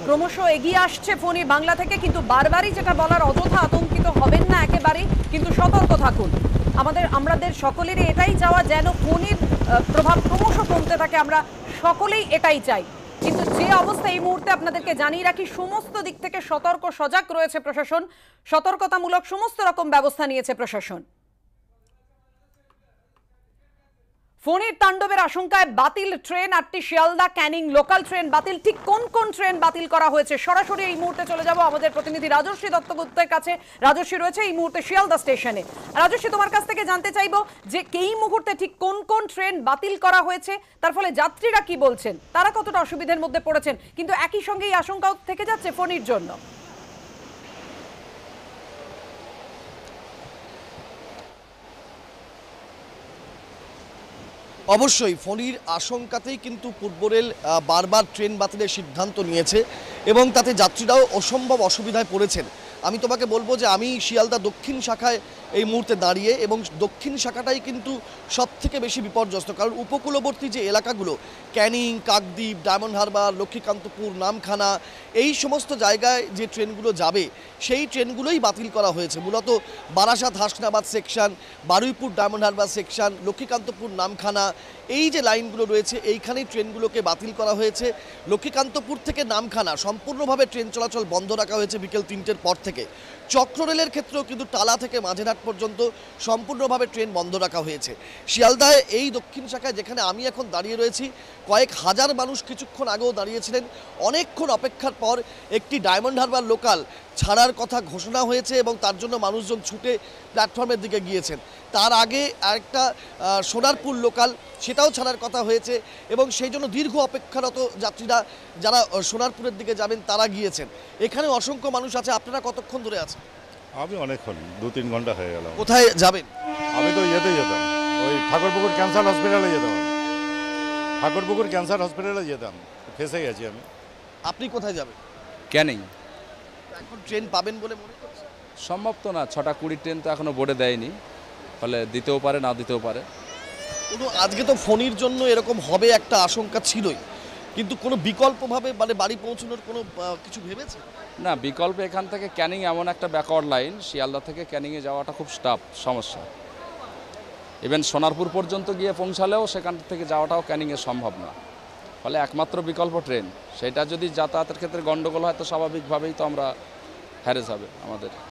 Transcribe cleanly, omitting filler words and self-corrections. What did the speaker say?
ক্রমশ এগিয়ে আসছে ফণী বাংলা থেকে, কিন্তু বারবারই যেটা বলার, অযথা আতঙ্কিত হবেন না একেবারেই, কিন্তু সতর্ক থাকুন। আমাদের সকলেরই এটাই চাওয়া, যেন ফণীর প্রভাব ক্রমশ কমতে থাকে, আমরা সকলেই এটাই চাই। কিন্তু যে অবস্থা এই মুহূর্তে আপনাদেরকে জানিয়ে রাখি, সমস্ত দিক থেকে সতর্ক সজাগ রয়েছে প্রশাসন, সতর্কতামূলক সমস্ত রকম ব্যবস্থা নিয়েছে প্রশাসন। ফণীর তাণ্ডবের আশঙ্কায় বাতিল ট্রেন 8টি শিয়ালদা ক্যানিং লোকাল ট্রেন বাতিল। ঠিক কোন কোন ট্রেন বাতিল করা হয়েছে সরাসরি এই মুহূর্তে চলে যাব আমাদের প্রতিনিধি রাজশ্রী দত্তগুপ্তের কাছে। রাজশ্রী রয়েছে এই মুহূর্তে শিয়ালদা স্টেশনে। রাজশ্রী, তোমার কাছ থেকে জানতে চাইবো যে এই মুহূর্তে ঠিক কোন কোন ট্রেন বাতিল করা হয়েছে, তার ফলে যাত্রীরা কি বলছেন, তারা কতটা অসুবিধার মধ্যে পড়েছেন, কিন্তু একই সঙ্গে এই আশঙ্কাও থেকে যাচ্ছে ফণীর জন্য। অবশ্যই ফণীর আশঙ্কাতেই কিন্তু পূর্ব রেল বারবার ট্রেন বাতিলের সিদ্ধান্ত নিয়েছে এবং তাতে যাত্রীরাও অসম্ভব অসুবিধায় পড়েছেন। আমি তোমাকে বলবো যে আমি শিয়ালদা দক্ষিণ শাখায় এই মুহূর্তে দাঁড়িয়ে, এবং দক্ষিণ শাখাটাই কিন্তু সবথেকে বেশি বিপর্যস্ত, কারণ উপকূলবর্তী যে এলাকাগুলো ক্যানিং, কাকদ্বীপ, ডায়মন্ড হারবার, লক্ষ্মীকান্তপুর, নামখানা, এই সমস্ত জায়গায় যে ট্রেনগুলো যাবে সেই ট্রেনগুলোই বাতিল করা হয়েছে। মূলত Barasat Hasnabad section, Baruipur diamond Harbour section, Lakshmikantapur Namkhana, এই যে লাইনগুলো রয়েছে এইখানেই ট্রেনগুলোকে বাতিল করা হয়েছে। লক্ষ্মীকান্তপুর থেকে নামখানা সম্পূর্ণভাবে ট্রেন চলাচল বন্ধ রাখা হয়েছে বিকেল 3টের পর থেকে। চক্র রেলের ক্ষেত্রেও কিন্তু টালা থেকে মাঝেরহাট পর্যন্ত সম্পূর্ণভাবে ট্রেন বন্ধ রাখা হয়েছে। শিয়ালদায় এই দক্ষিণ শাখায় যেখানে আমি এখন দাঁড়িয়ে রয়েছি, কয়েক হাজার মানুষ কিছুক্ষণ আগেও দাঁড়িয়েছিলেন। অনেকক্ষণ অপেক্ষার পর একটি ডায়মন্ড হারবার লোকাল ছাড়ার কথা ঘোষণা হয়েছে এবং তার জন্য মানুষজন ছুটে প্ল্যাটফর্মের দিকে গিয়েছেন। তার আগে আরেকটা সোনারপুর লোকাল, সেটাও ছাড়ার কথা হয়েছে এবং সেই জন্য দীর্ঘ অপেক্ষারত যাত্রীরা যারা সোনারপুরের দিকে যাবেন তারা গিয়েছেন। এখানে অসংখ্য মানুষ আছে। আপনারা কতক্ষণ ধরে আছেন? আমি অনেকক্ষণ, 2-3 ঘন্টা হয়ে গেল। কোথায় যাবেন? আমি তো যেতাম, ওই ঠাকুরপুকুর ক্যান্সার হসপিটালে যেতাম। ঠাকুরপুকুর ক্যান্সার হসপিটালে যেতাম, ফেসে গেছি আমি। আপনি কোথায় যাবেন? ক্যানিং। এখন ট্রেন পাবেন বলে মনে করছেন? সম্ভব তো না, 6টা 20 ট্রেন তো এখনো বোর্ডে দেয়নি, ফলে দিতেও পারে না দিতেও পারে। কোনো আজকে তো ফণীর জন্য এরকম হবে একটা আশঙ্কা ছিলই, কিন্তু কোনো বিকল্পভাবে মানে বাড়ি পৌঁছানোর কোনো কিছু ভেবেছে? না, বিকল্প এখান থেকে ক্যানিং এমন একটা ব্যাকওয়ার্ড লাইন, শিয়ালদা থেকে ক্যানিংয়ে যাওয়াটা খুব টাফ সমস্যা। ইভেন সোনারপুর পর্যন্ত গিয়ে পৌঁছালেও সেখান থেকে যাওয়াটাও ক্যানিংয়ে সম্ভব না। ফলে একমাত্র বিকল্প ট্রেন, সেটা যদি যাতায়াতের ক্ষেত্রে গণ্ডগোল হয় তো স্বাভাবিকভাবেই তো আমরা হ্যারেস হবে আমাদের।